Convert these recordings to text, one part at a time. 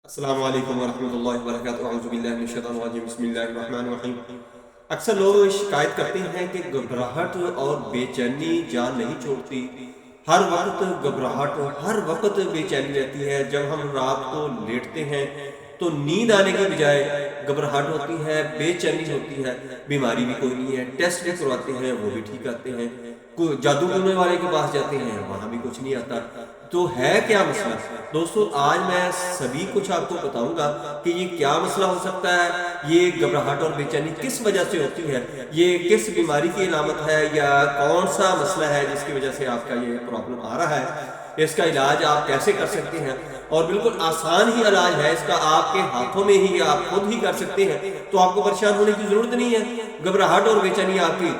السلام علیکم ورحمۃ اللہ وبرکاتہ، اعوذ باللہ من الشیطان الرجیم، بسم اللہ الرحمن الرحیم۔ اکثر لوگ شکایت کرتے ہیں کہ گھبراہٹ اور بے چینی جان نہیں چھوڑتی، ہر وقت گھبراہٹ، ہر وقت بے چینی رہتی ہے۔ جب ہم رات کو لیٹتے ہیں تو نیند آنے کی بجائے گھبراہٹ ہوتی ہے، بے چینی ہوتی ہے۔ بیماری بھی کوئی نہیں ہے، ٹیسٹ بھی کرواتے ہیں وہ بھی ٹھیک آتے ہیں، کوئی جادو ٹونے والے کے پاس جاتے ہیں وہاں بھی کچھ نہیں آتا۔ تو ہے کیا مسئلہ؟ دوستو آج میں سبھی کچھ آپ کو بتاؤں گا کہ یہ کیا مسئلہ ہو سکتا ہے، یہ گھبراہٹ اور بے چینی کس وجہ سے ہوتی ہے، یہ کس بیماری کی علامت ہے، یا کون سا مسئلہ ہے جس کی وجہ سے آپ کا یہ پرابلم آ رہا ہے، اس کا علاج آپ کیسے کر سکتے ہیں۔ اور بالکل آسان ہی علاج ہے اس کا، آپ کے ہاتھوں میں ہی، آپ خود ہی کر سکتے ہیں، تو آپ کو پریشان ہونے کی ضرورت نہیں ہے۔ گھبراہٹ اور بے چینی آپ کی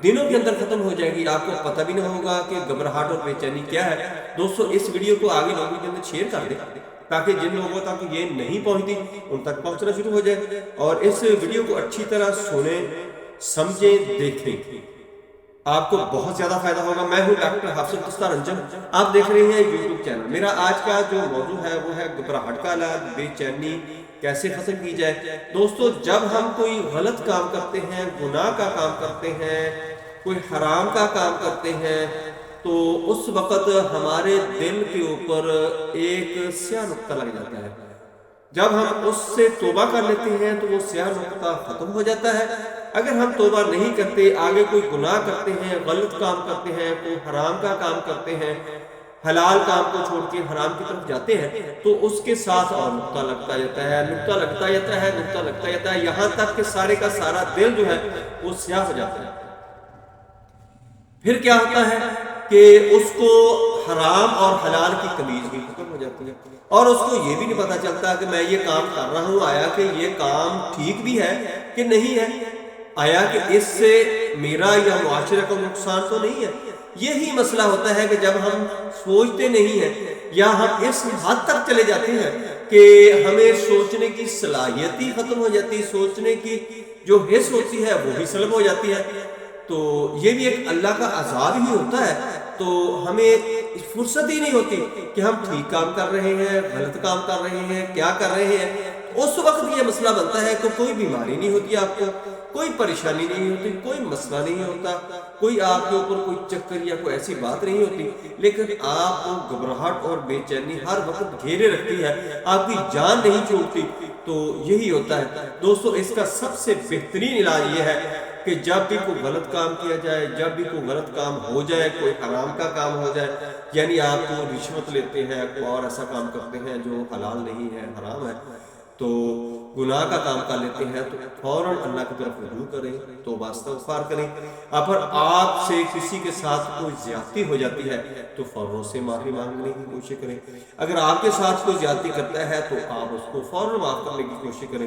دنوں کے اندر ختم ہو جائے گی، آپ کو پتہ بھی نہ ہوگا کہ گھبراہٹ اور بے چینی کیا ہے۔ دوستو اس ویڈیو کو آگے لوگوں کے اندر شیئر کر دیں تاکہ جن لوگوں تک یہ نہیں پہنچتی ان تک پہنچنا شروع ہو جائے، اور اس ویڈیو کو اچھی طرح سنیں، سمجھیں، دیکھیں، آپ کو بہت زیادہ فائدہ ہوگا۔ میں ہوں ڈاکٹر حافظ دستار انجم، آپ دیکھ رہے ہیں یوٹیوب چینل۔ میرا آج کا جو موضوع ہے وہ ہے گھبراہٹ کا علاج، بے چینی کیسے ختم کی جائے۔ دوستو جب ہم کوئی غلط کام کرتے ہیں، گناہ کا کام کرتے ہیں، کوئی حرام کا کام کرتے ہیں، تو اس وقت ہمارے دل کے اوپر ایک سیاہ نقطہ لگ جاتا ہے۔ جب ہم اس سے توبہ کر لیتے ہیں تو وہ سیاہ نقطہ ختم ہو جاتا ہے۔ اگر ہم توبہ نہیں کرتے، آگے کوئی گناہ کرتے ہیں، غلط کام کرتے ہیں، کوئی حرام کا کام کرتے ہیں، حلال کام کو چھوڑ کے حرام کی طرف جاتے ہیں، تو اس کے ساتھ اور نقطہ لگتا جاتا ہے، نقطہ لگتا جاتا ہے، نقطہ لگتا جاتا ہے، یہاں تک کہ سارے کا سارا دل جو ہے وہ سیاہ ہو جاتا ہے۔ پھر کیا ہوتا ہے کہ اس کو حرام اور حلال کی تمیز بھی ختم ہو جاتی ہے، اور اس کو یہ بھی نہیں پتا چلتا کہ میں یہ کام کر رہا ہوں، آیا کہ یہ کام ٹھیک بھی ہے کہ نہیں ہے، آیا کہ اس سے میرا یا معاشرے کو نقصان تو نہیں ہے۔ یہی مسئلہ ہوتا ہے کہ جب ہم سوچتے نہیں ہیں، یا ہم اس حد تک چلے جاتے ہیں کہ ہمیں سوچنے کی صلاحیت ہی ختم ہو جاتی ہے، سوچنے کی جو حس ہوتی ہے وہ بھی سلب ہو جاتی ہے، تو یہ بھی ایک اللہ کا عذاب ہی ہوتا ہے۔ تو ہمیں فرصت ہی نہیں ہوتی کہ ہم ٹھیک کام کر رہے ہیں، غلط کام کر رہے ہیں، کیا کر رہے ہیں۔ اس وقت یہ مسئلہ بنتا ہے کہ کوئی بیماری نہیں ہوتی آپ کو، کوئی پریشانی نہیں ہوتی، کوئی مسئلہ نہیں ہوتا، کوئی آپ کے اوپر کوئی چکر یا کوئی ایسی بات نہیں ہوتی، لیکن آپ کو گھبراہٹ اور بے چینی ہر وقت گھیرے رکھتی ہے، آپ کی جان نہیں چھوڑتی۔ تو یہی ہوتا ہے دوستو، اس کا سب سے بہترین علاج یہ ہے کہ جب بھی کوئی غلط کام کیا جائے، جب بھی کوئی غلط کام ہو جائے، کوئی حرام کا کام ہو جائے، یعنی آپ کو رشوت لیتے ہیں، کوئی اور ایسا کام کرتے ہیں جو حلال نہیں ہے، حرام ہے، تو گناہ کا کام کر لیتے ہیں، تو فوراً اللہ کی طرف رجوع کریں، توبہ استغفار کریں۔ اگر آپ سے کسی کے ساتھ کوئی زیادتی ہو جاتی ہے تو فوراً سے معافی مانگنے کی کوشش کریں۔ اگر آپ کے ساتھ کوئی زیادتی کرتا ہے تو آپ اس کو فوراً معاف کرنے کی کوشش کریں۔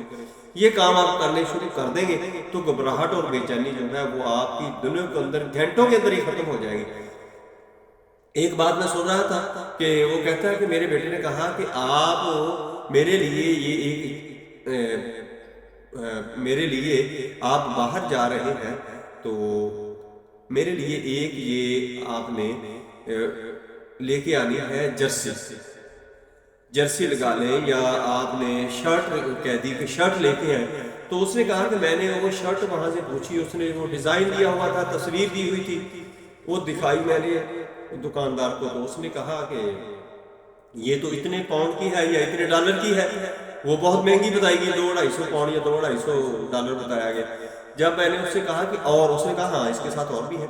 یہ کام آپ کرنے شروع کر دیں گے تو گھبراہٹ اور بے چینی جو ہے وہ آپ کی دنوں کے اندر گھنٹوں کے اندر ہی ختم ہو جائے گی۔ ایک بات میں سن رہا تھا کہ وہ کہتا ہے کہ میرے بیٹے نے کہا کہ آپ میرے لیے آپ باہر جا رہے ہیں، تو میرے لیے ایک یہ آپ نے لے کے آنی ہے جرسی لگا لیں، یا آپ نے شرٹ قیدی کی شرٹ لے کے ہیں۔ تو اس نے کہا کہ میں نے وہ شرٹ وہاں سے پوچھی، اس نے وہ ڈیزائن دیا ہوا تھا، تصویر دی ہوئی تھی، وہ دکھائی میں نے دکاندار کو، تو اس نے کہا کہ یہ تو اتنے پاؤنڈ کی ہے یا اتنے ڈالر کی ہے، وہ بہت مہنگی بتائی گئی، 200-250 پاؤنڈ یا 200-250 ڈالر بتایا گیا۔ جب میں نے اس سے کہا کہ اور، اس نے کہا ہاں اس کے ساتھ اور بھی ہے،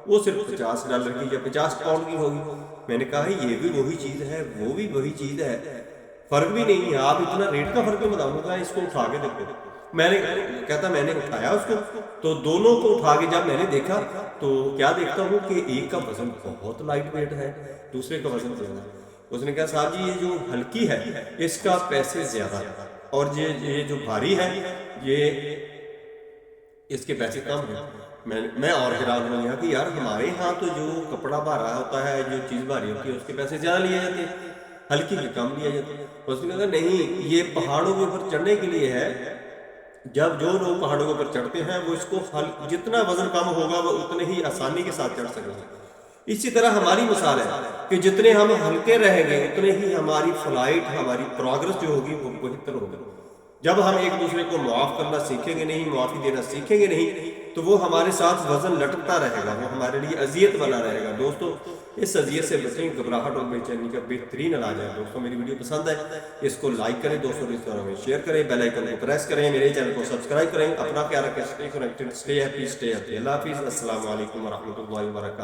وہ صرف 50 ڈالر کی یا 50 پاؤنڈ کی ہوگی۔ میں نے کہا یہ بھی وہی چیز ہے، وہ بھی وہی چیز ہے، فرق بھی نہیں ہے، آپ اتنا ریٹ کا فرق بتاؤں گا، اس کو اٹھا کے دیکھو۔ میں نے اٹھایا اس کو، تو دونوں کو اٹھا کے جب میں نے دیکھا تو کیا دیکھتا ہوں کہ ایک کا وزن بہت لائٹ ویٹ ہے، دوسرے کا وزن زیادہ ہے۔ اس نے کہا صاحب جی یہ جو ہلکی ہے اس کا پیسے زیادہ ہے، اور یہ جو بھاری ہے یہ اس کے پیسے کم ہیں۔ میں اور حیران ہو گیا کہ یار ہمارے ہاں تو جو کپڑا بھارا ہوتا ہے، جو چیز بھاری ہوتی ہے اس کے پیسے زیادہ لیے جاتے ہیں، ہلکی کے کم لیے جاتے ہیں۔ اس نے کہا نہیں، یہ پہاڑوں کے اوپر چڑھنے کے لیے ہے، جب جو لوگ پہاڑوں کے اوپر چڑھتے ہیں وہ اس کو جتنا وزن کم ہوگا وہ اتنے ہی آسانی کے ساتھ چڑھ سکیں گے۔ اسی طرح ہماری مثال ہے کہ جتنے ہم ہلکے رہیں گے اتنے ہی ہماری فلائٹ، ہماری پروگرس جو ہوگی وہ بہتر ہوگی۔ جب ہم ایک دوسرے کو معاف کرنا سیکھیں گے نہیں، معافی دینا سیکھیں گے نہیں، تو وہ ہمارے ساتھ وزن لٹکتا رہے گا، وہ ہمارے لیے اذیت بنا رہے گا۔ دوستو اس اذیت سے بچیں، گھبراہٹ اور بے چینی کا بہترین علاج ہے۔ دوستو میری ویڈیو پسند ہے اس کو لائک کریں، دوستوں رشتہ داروں میں شیئر کریں، بیل آئیکن کو پریس کریں، میرے چینل کو سبسکرائب کریں۔ اپنا خیال رکھیں، stay connected, stay happy, stay healthy. اللہ حافظ، السلام علیکم ورحمۃ اللہ وبرکاتہ۔